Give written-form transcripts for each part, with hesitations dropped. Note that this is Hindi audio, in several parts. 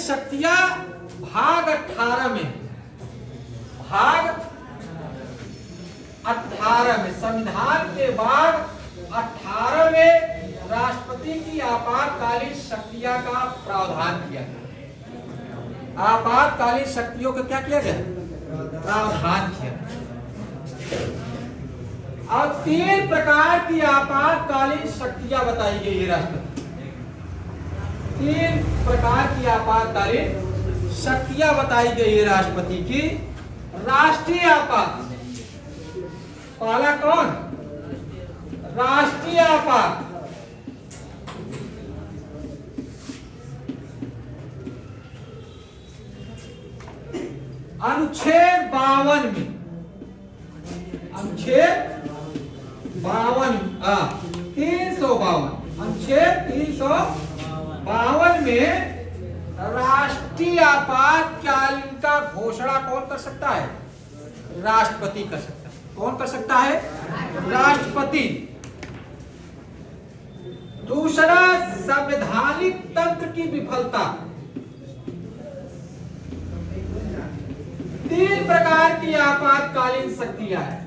शक्तियां भाग 18 में, भाग 18 में, संविधान के भाग 18 में राष्ट्रपति की आपातकालीन शक्तियां का प्रावधान किया गया। आपातकालीन शक्तियों को क्या किया गया? प्रावधान किया। और 3 प्रकार की आपातकालीन शक्तियां बताई गई है राष्ट्रपति। 3 प्रकार की आपातकालीन शक्तियां बताई गई है राष्ट्रपति की। राष्ट्रीय आपात, पहला कौन? राष्ट्रीय आपात। अनुच्छेद 52 में, अनुच्छेद 52, 352, अनुच्छेद 352 में राष्ट्रीय आपातकालीन का घोषणा कौन कर सकता है? राष्ट्रपति कर सकता है। कौन कर सकता है? राष्ट्रपति। दूसरा, संवैधानिक तंत्र की विफलता। 3 प्रकार की आपातकालीन शक्तियां हैं।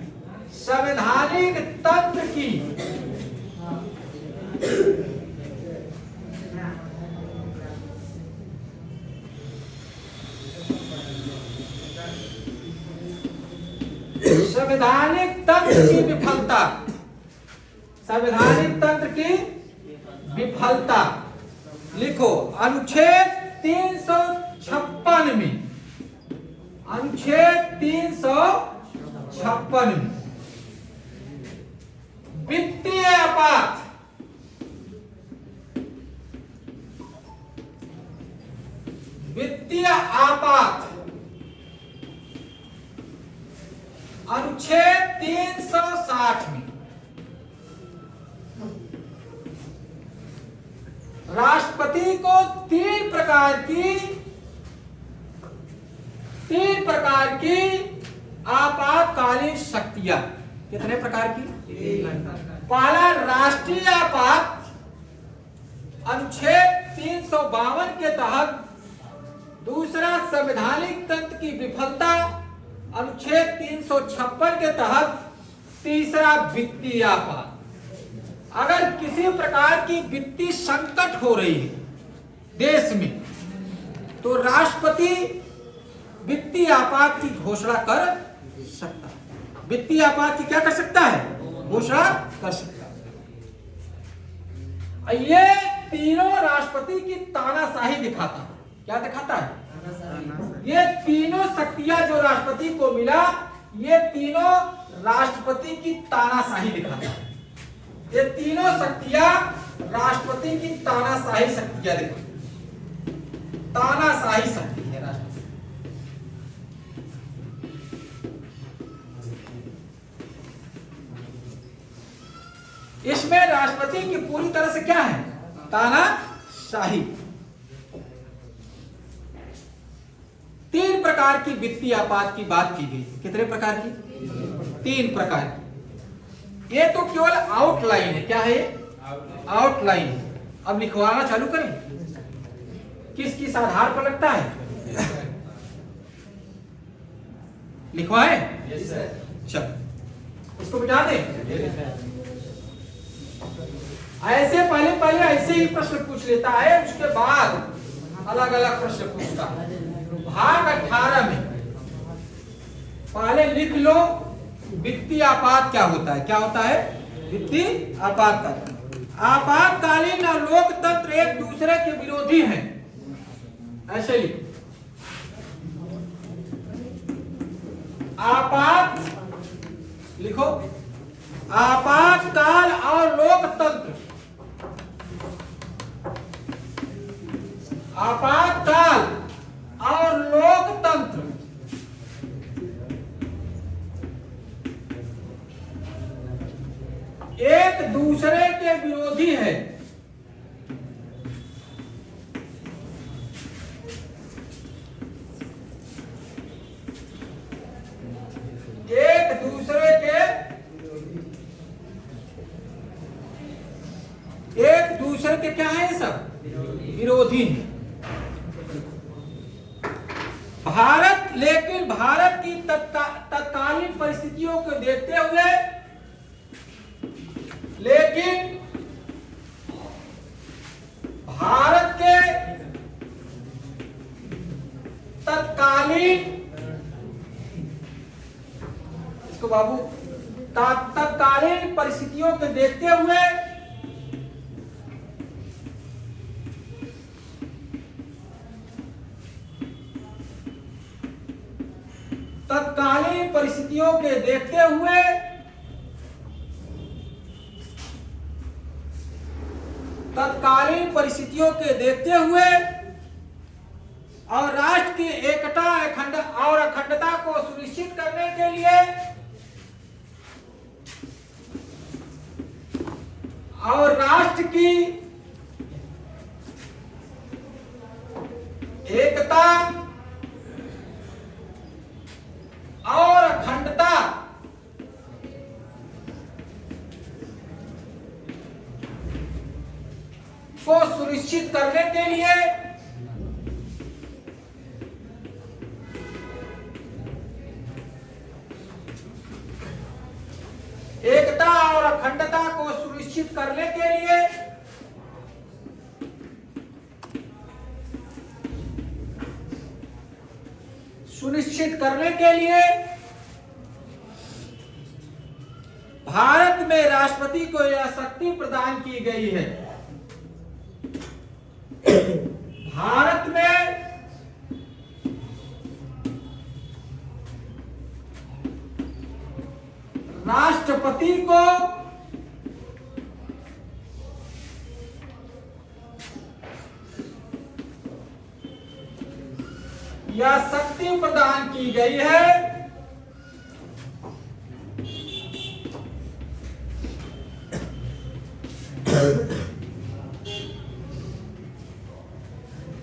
संवैधानिक तंत्र की संवैधानिक तंत्र की विफलता, संवैधानिक तंत्र की विफलता। लिखो, अनुच्छेद 356 में, अनुच्छेद 356 में वित्तीय आपात, वित्तीय आपात। अनुच्छेद 360 में राष्ट्रपति को 3 प्रकार की आपातकालीन शक्तियां। कितने प्रकार की? पहला, राष्ट्रीय आपात, अनुच्छेद 352 के तहत। दूसरा, संवैधानिक तंत्र की विफलता, अनुच्छेद 356 के तहत। तीसरा, वित्तीय आपात। अगर किसी प्रकार की वित्तीय संकट हो रही है देश में, तो राष्ट्रपति वित्तीय आपात की घोषणा कर सकता है। वित्तीय आपात की क्या कर सकता है? घोषणा कर सकता है। ये तीनों राष्ट्रपति की तानाशाही दिखाता है। क्या दिखाता है? ये तीनों शक्तियां जो राष्ट्रपति को मिला, ये तीनों राष्ट्रपति की तानाशाही दिखाता है। ये तीनों शक्तियां राष्ट्रपति की तानाशाही शक्तियां दिखाती है। तानाशाही शक्ति है राष्ट्रपति। इसमें राष्ट्रपति की पूरी तरह से क्या है? तानाशाही। 3 प्रकार की वित्तीय आपात की बात की गई। कितने प्रकार की? 3 प्रकार की। ये तो केवल आउटलाइन है। क्या है? आउटलाइन। अब लिखवाना चालू करें। किस आधार पर लगता है? लिखवाएं? चलो, उसको बिठा दें। ऐसे पहले ऐसे ही प्रश्न पूछ लेता है, उसके बाद अलग अलग प्रश्न पूछता है। भाग 18 में पहले लिख लो वित्तीय आपात क्या होता है। क्या होता है? वित्तीय आपातकालीन। आपातकालीन और लोकतंत्र एक दूसरे के विरोधी हैं। ऐसे लिखो, आपात, लिखो, आपातकाल और लोकतंत्र। आपातकाल और लोकतंत्र एक दूसरे के विरोधी है। एक दूसरे के क्या है? सब विरोधी हैं। भारत की तत्कालीन परिस्थितियों को देखते हुए, लेकिन भारत के तत्कालीन, इसको बाबू, तत्कालीन परिस्थितियों को देखते हुए तत्कालीन परिस्थितियों के देखते हुए तत्कालीन परिस्थितियों के देखते हुए और राष्ट्र की एकता और अखंडता को सुनिश्चित करने के लिए और राष्ट्र की एकता और अखंडता को सुनिश्चित करने के लिए एकता और अखंडता को सुनिश्चित करने के लिए भारत में राष्ट्रपति को यह शक्ति प्रदान की गई है। भारत में राष्ट्रपति को यह शक्ति प्रदान की गई है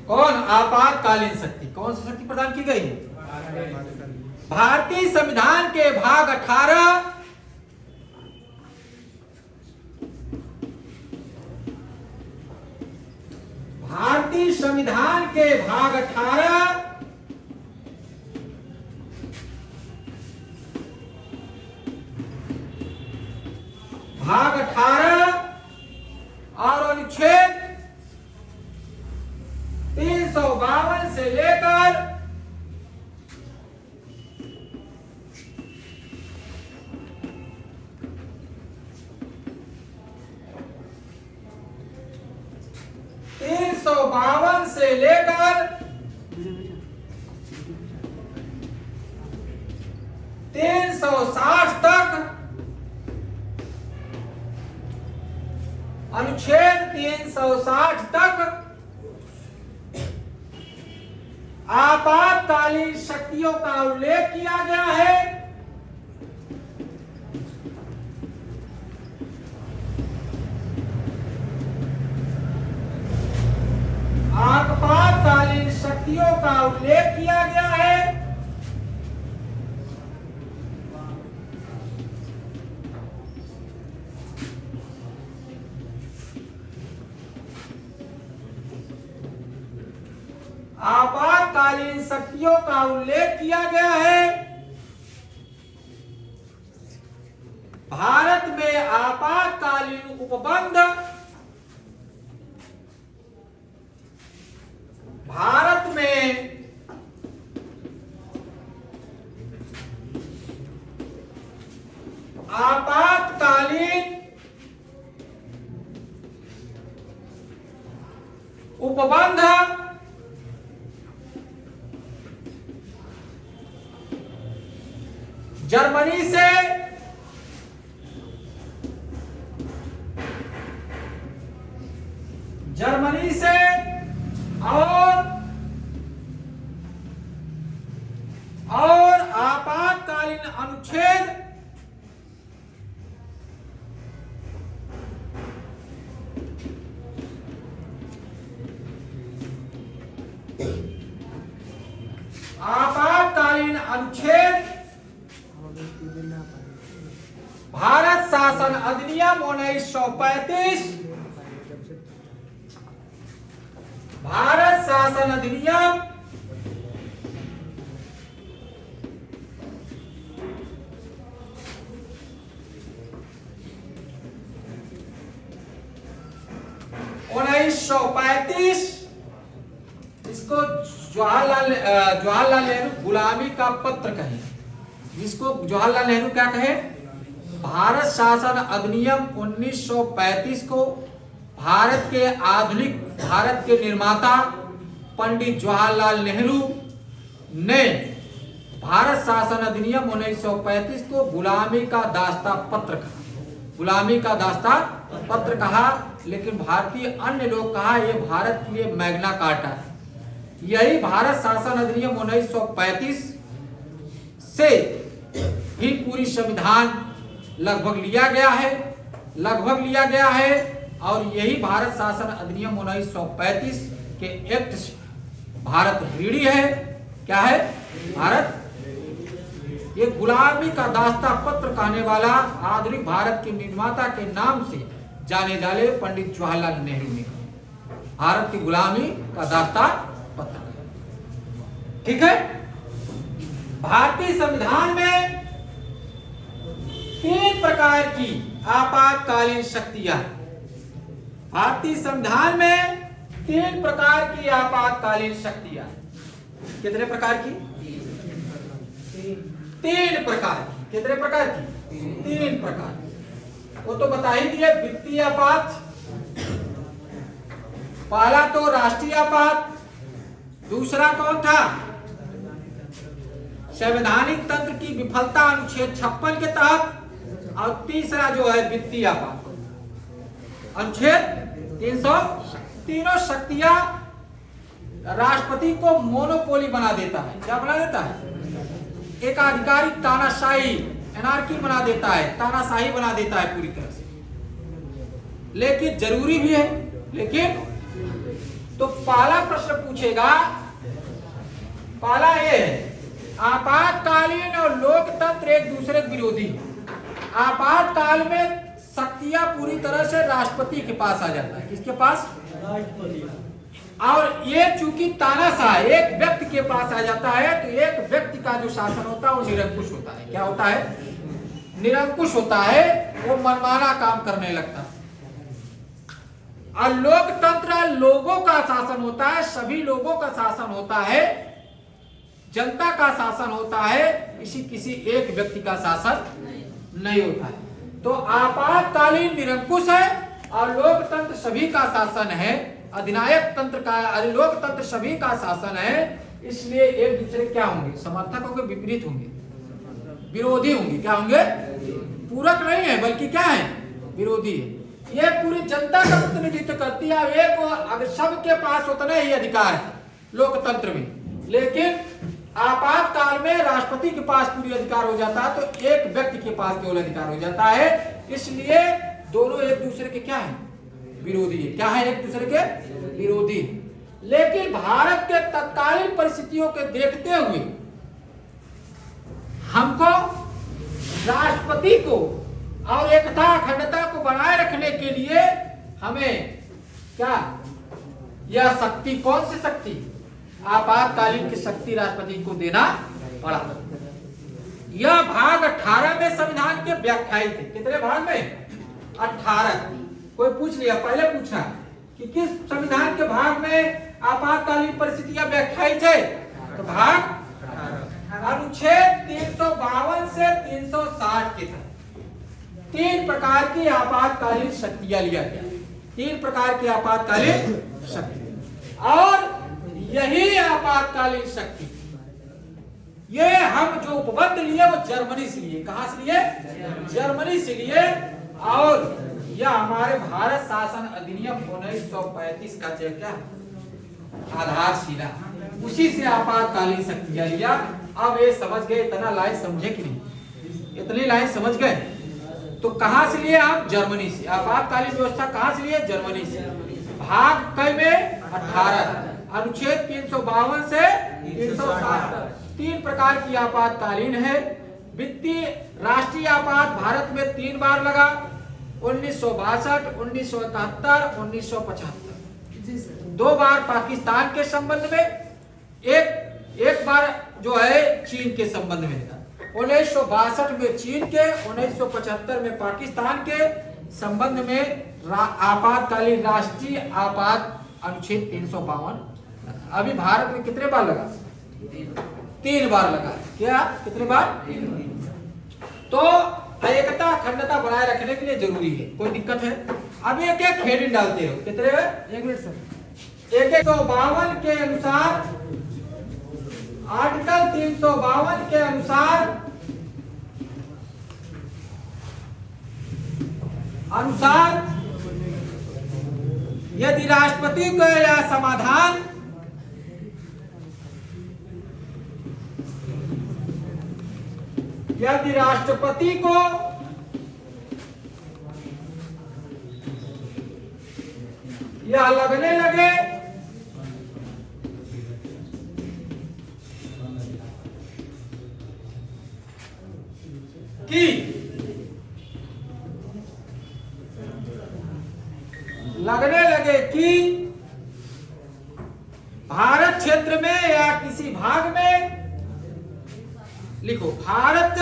कौन? आपातकालीन शक्ति। कौन सी शक्ति प्रदान की गई? भारतीय संविधान के भाग 18 भारतीय संविधान के भाग 18 और अनुच्छेद 352 से लेकर 352 से लेकर 360 तक, अनुच्छेद 360 तक आपातकालीन शक्तियों का उल्लेख किया गया है। आपातकालीन शक्तियों का उल्लेख किया गया है। आपातकालीन शक्तियों का उल्लेख किया गया है। भारत में आपातकालीन उपबंध भारत में आपातकालीन उपबंध जर्मनी से और आपातकालीन अनुच्छेद भारत शासन अधिनियम 1935, भारत शासन अधिनियम जिसको जवाहरलाल नेहरू गुलामी का पत्र कहे, जिसको जवाहरलाल नेहरू क्या कहे, भारत शासन अधिनियम 1935 को भारत के आधुनिक भारत के निर्माता पंडित जवाहरलाल नेहरू ने भारत शासन अधिनियम 1935 को गुलामी का दास्ता पत्र कहा, गुलामी का दास्ता पत्र कहा। लेकिन भारतीय अन्य लोग कहा यह भारत के लिए मैग्ना कार्टा है। यही भारत शासन अधिनियम 1935 से ही पूरी संविधान लगभग लिया गया है और यही भारत शासन अधिनियम 1935 के एक्ट से भारत ऋणी है। क्या है भारत? ये गुलामी का दास्ता पत्र कहने वाला आधुनिक भारत के निर्माता के नाम से जाने जाने पंडित जवाहरलाल नेहरू ने भारत की गुलामी का दास्ता पत्र। ठीक है, भारतीय संविधान में 3 प्रकार की आपातकालीन शक्तियां, भारतीय संविधान में 3 प्रकार की आपातकालीन शक्तियां। कितने प्रकार की? 3 प्रकार की। कितने प्रकार की? 3 प्रकार। वो तो बता ही दिए, वित्तीय आपात, पहला तो राष्ट्रीय आपात, दूसरा कौन था? संवैधानिक तंत्र की विफलता अनुच्छेद 56 के तहत, और तीसरा जो है वित्तीय आपात अनुच्छेद 300। तीनों शक्तियां राष्ट्रपति को मोनोपोली बना देता है। क्या बना देता है? एक आधिकारिक तानाशाही, एनार्की बना देता है, तानाशाही बना देता है पूरी तरह से। लेकिन जरूरी भी है। लेकिन तो पहला प्रश्न पूछेगा, पहला ये है, आपातकालीन और लोकतंत्र एक दूसरे के विरोधी। आपातकाल में शक्तियां पूरी तरह से राष्ट्रपति के पास आ जाता है। किसके पास? राष्ट्रपति। और ये चूंकि तानाशाह एक व्यक्ति के पास आ जाता है, तो एक व्यक्ति का जो शासन होता है वो निरंकुश होता है। क्या होता है? निरंकुश होता है, वो मनमाना काम करने लगता है। और लोकतंत्र लोगों का शासन होता है, सभी लोगों का शासन होता है, जनता का शासन होता है, किसी एक व्यक्ति का शासन नहीं होता है। तो आपातकालीन निरंकुश है और लोकतंत्र सभी का शासन है। अधिनायक तंत्र का, लोकतंत्र सभी का शासन है। इसलिए एक दूसरे क्या होंगे? समर्थक होंगे, विपरीत होंगे, विरोधी होंगे। क्या होंगे? पूरक नहीं है, बल्कि क्या है? विरोधी है। ये पूरी जनता का प्रतिनिधित्व करती है। एक अगर सबके पास उतना ही अधिकार है लोकतंत्र में, लेकिन आपातकाल में राष्ट्रपति के पास पूरी अधिकार हो जाता है, तो एक व्यक्ति के पास केवल अधिकार हो जाता है। इसलिए दोनों एक दूसरे के क्या है? विरोधी है। क्या है? एक दूसरे के विरोधी। लेकिन भारत के तत्कालीन परिस्थितियों के देखते हुए हमको राष्ट्रपति को और एकता अखंडता को बनाए रखने के लिए हमें क्या, यह शक्ति, कौन सी शक्ति? आपातकालीन की शक्ति राष्ट्रपति को देना पड़ा। यह भाग 18 में संविधान के व्याख्यायित थे। कितने भाग में? 18। कोई पूछ लिया, पहले पूछा कि किस संविधान के भाग में आपातकालीन परिस्थितियां व्याख्यायित है? तो भाग अनुच्छेद 352 से 360 के तहत 3 प्रकार की आपातकालीन शक्तियां लिया गया। 3 प्रकार की आपातकालीन शक्ति। और यही आपातकालीन शक्ति, ये हम जो उपबंध लिए वो जर्मनी से लिए। कहां से लिए? जर्मनी से लिए। और यह हमारे भारत शासन अधिनियम 1935 का क्या आधारशिला, उसी से आपातकालीन शक्तियां लिया। अब ये समझ गए, इतना लाइन समझे कि नहीं? इतनी लाइन समझ गए? तो कहां से लिए आप? जर्मनी से। आपातकालीन व्यवस्था कहां से लिए? जर्मनी से। भाग कई में? 18। अनुच्छेद 352 से 360। 3 प्रकार की आपातकालीन है। वित्तीय राष्ट्रीय आपात भारत में 3 बार लगा, 1962, 1971, 1975। 2 बार पाकिस्तान के संबंध में, एक बार जो है चीन के संबंध में था। 1962 में चीन के, 1975 में पाकिस्तान के संबंध में आपातकालीन राष्ट्रीय आपात अनुच्छेद 352 अभी भारत में कितने बार लगा? 3 बार लगा। क्या कितने बार? तो एकता अखंडता बनाए रखने के लिए जरूरी है। कोई दिक्कत है? अब ये क्या खेड़ी डालते हो? कितने? 1 मिनट सर। 152 के अनुसार, आर्टिकल 352 के अनुसार यदि राष्ट्रपति को यह समाधान यदि राष्ट्रपति को यह लगने लगे कि भारत क्षेत्र में या किसी भाग में, लिखो भारत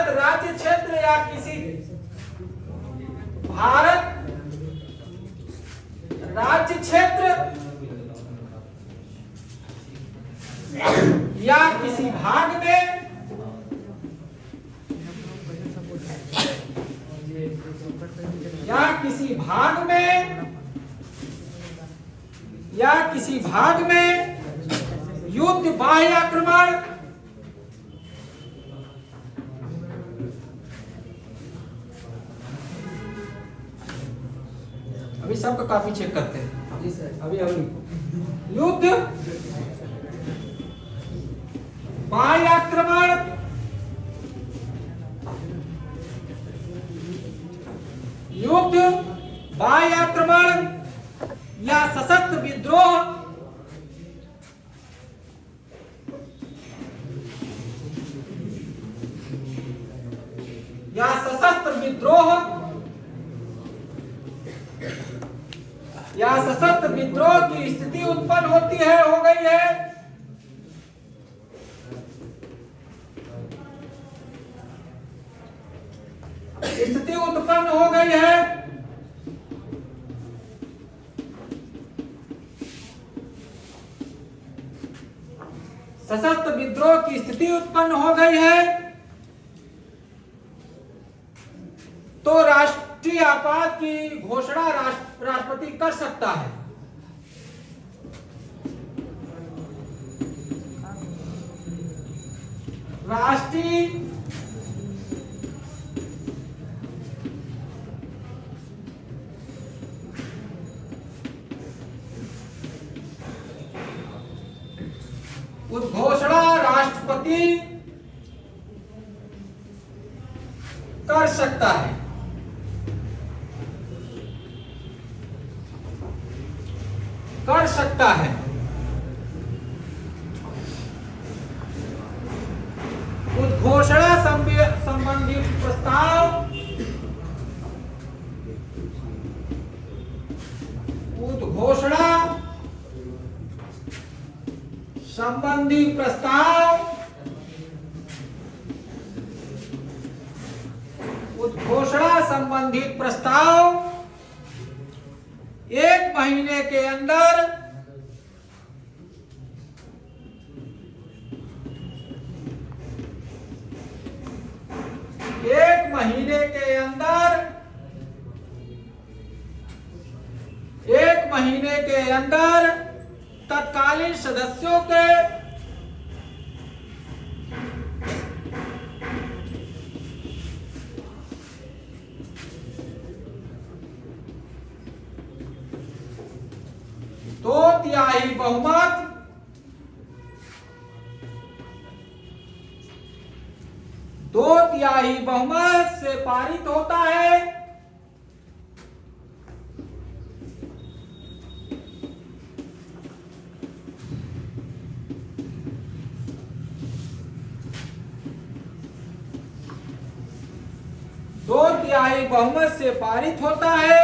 राज्य क्षेत्र या किसी भारत राज्य क्षेत्र या किसी भाग में किसी भाग में युद्ध बाह्य आक्रमण अभी सबका काफी चेक करते हैं जी सर। अभी युद्ध बाह्य आक्रमण या सशस्त्र विद्रोह की स्थिति उत्पन्न होती है, हो गई है, स्थिति उत्पन्न हो गई है, सशस्त्र विद्रोह की स्थिति उत्पन्न हो गई है, तो राष्ट्रीय आपात की घोषणा राष्ट्रपति कर सकता है। राष्ट्रीय घोषणा राष्ट्रपति कर सकता है। उद्घोषणा संबंधी प्रस्ताव 1 महीने के अंदर तत्कालीन सदस्यों के दो तिहाई बहुमत से पारित होता है। बहुमत से पारित होता है।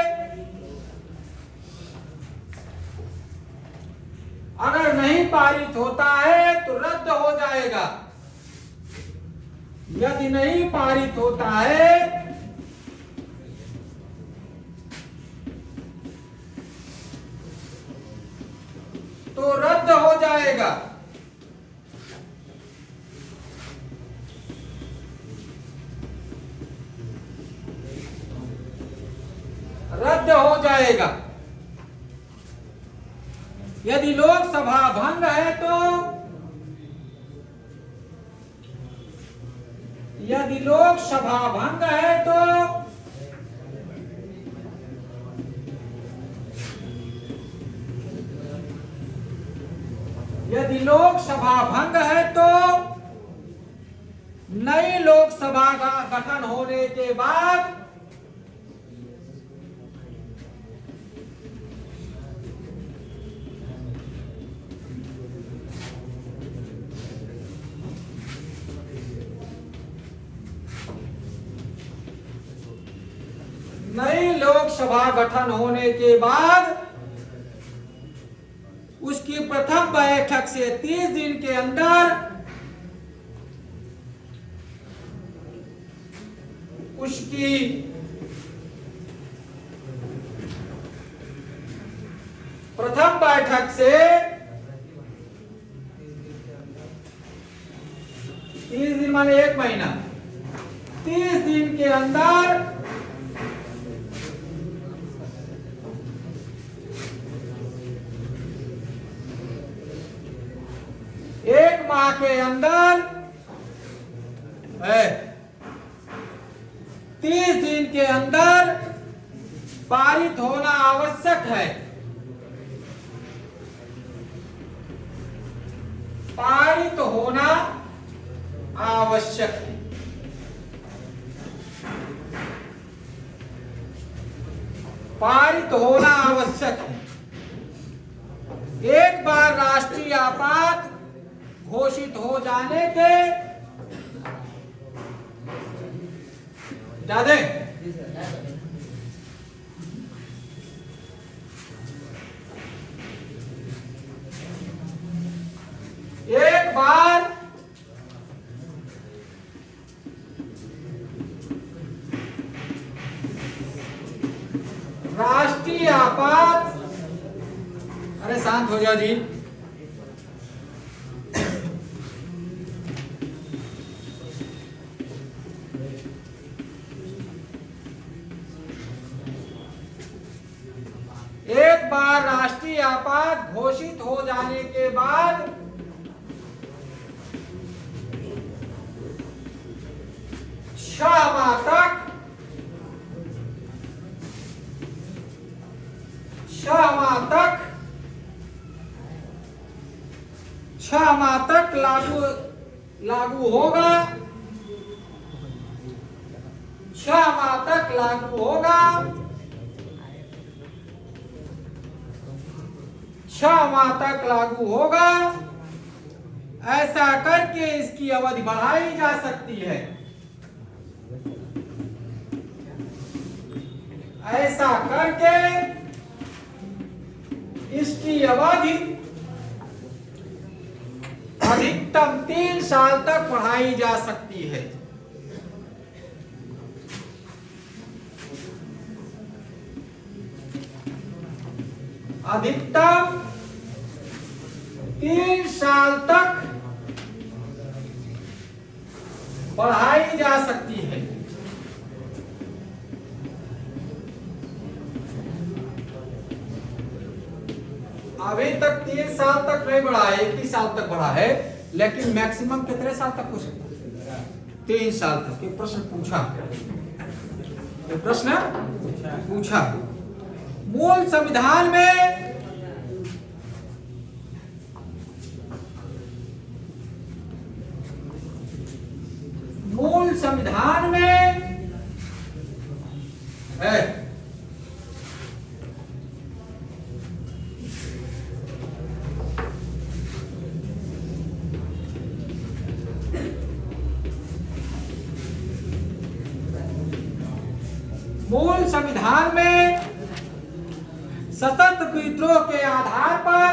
अगर नहीं पारित होता है तो रद्द हो जाएगा। यदि नहीं पारित होता है तो रद्द हो जाएगा। रद्द हो जाएगा। यदि लोकसभा भंग है तो यदि लोकसभा भंग है तो यदि लोकसभा भंग है तो नई लोकसभा का गठन होने के बाद नई लोकसभा गठन होने के बाद उसकी प्रथम बैठक से 30 दिन के अंदर उसकी प्रथम बैठक से 30 दिन माने 1 महीना, 30 दिन के अंदर एक माह के अंदर 30 दिन के अंदर पारित होना आवश्यक है। पारित होना आवश्यक है। पारित होना आवश्यक है। एक बार राष्ट्रीय आपात घोषित हो जाने के ज्यादा एक बार राष्ट्रीय आपात, अरे शांत हो जाओ जी। एक बार राष्ट्रीय आपात घोषित हो जाने के बाद 6 माह तक 6 माह तक लागू होगा। 6 माह तक लागू होगा। 6 माह तक लागू होगा। ऐसा करके इसकी अवधि बढ़ाई जा सकती है। ऐसा करके इसकी अवधि अधिकतम 3 साल तक बढ़ाई जा सकती है। अधिकतम 3 साल तक बढ़ाई जा सकती है। अभी तक 3 साल तक नहीं बढ़ा है, 21 साल तक बढ़ा है, लेकिन मैक्सिमम कितने साल तक हो सकता है? 3 साल तक। एक प्रश्न पूछा मूल संविधान में है मूल संविधान में सशस्त्र विद्रोह के आधार पर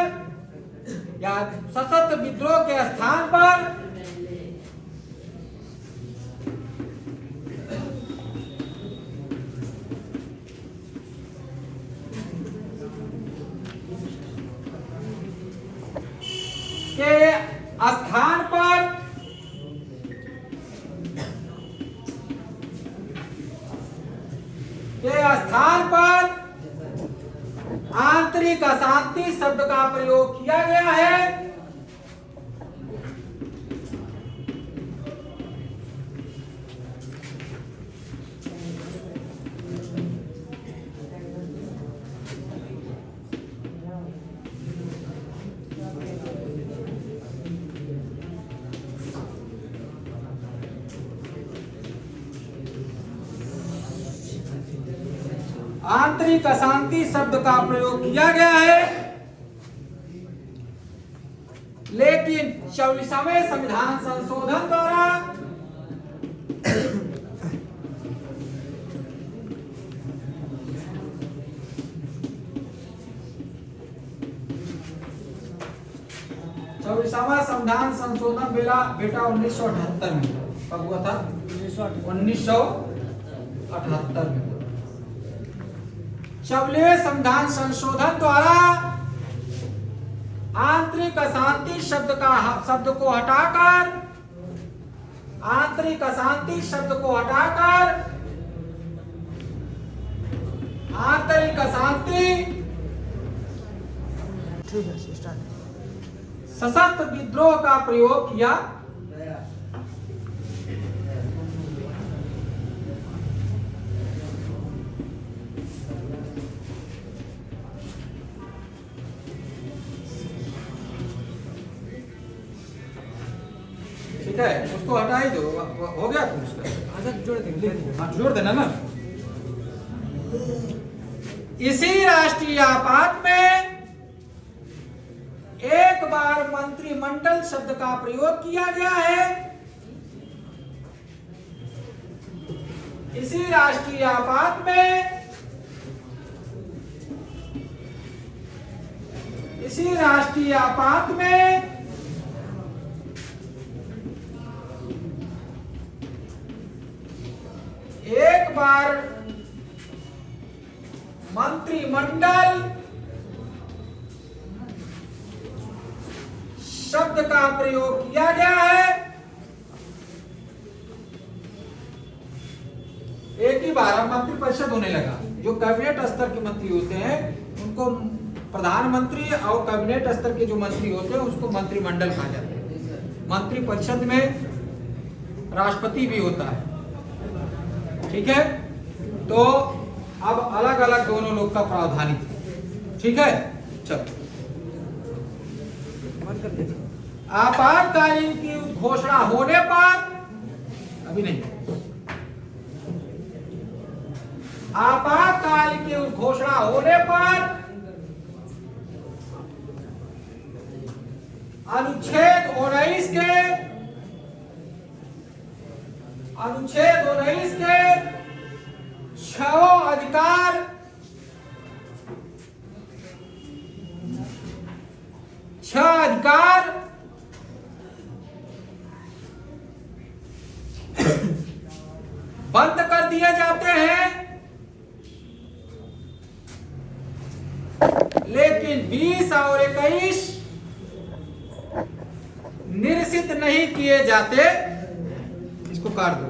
या सशस्त्र विद्रोह के स्थान पर स्थान पर आंतरिक अशांति शब्द का प्रयोग किया गया है। आंतरिक अशांति शब्द का प्रयोग किया गया है, लेकिन 44वें संविधान संशोधन द्वारा संविधान संशोधन बेटा 1978 में कब हुआ था? 1978 में। 44वें संविधान संशोधन द्वारा आंतरिक अशांति शब्द को हटाकर आंतरिक अशांति सशस्त्र विद्रोह का प्रयोग किया। ठीक है, उसको हटा ही दो, हो गया कुछ उसका। जोड़ देना ना। इसी राष्ट्रीय आपात में एक बार मंत्रिमंडल शब्द का प्रयोग किया गया है। इसी राष्ट्रीय आपात में एक बार मंत्रिमंडल शब्द का प्रयोग किया गया है। एक ही बार अब मंत्रिपरिषद होने लगा। जो कैबिनेट स्तर के मंत्री होते हैं उनको प्रधानमंत्री, और कैबिनेट स्तर के जो मंत्री होते हैं उसको मंत्रिमंडल कहा जाता है। मंत्रिपरिषद में राष्ट्रपति भी होता है। ठीक है, तो अब अलग अलग दोनों लोग का प्रावधान है। ठीक है, चलो। आपातकालीन की घोषणा होने पर, अभी नहीं, आपातकाल की घोषणा होने पर अनुच्छेद 19 के 6 अधिकार बंद कर दिए जाते हैं, लेकिन 20 और 21 निरसित नहीं किए जाते। इसको काट दो।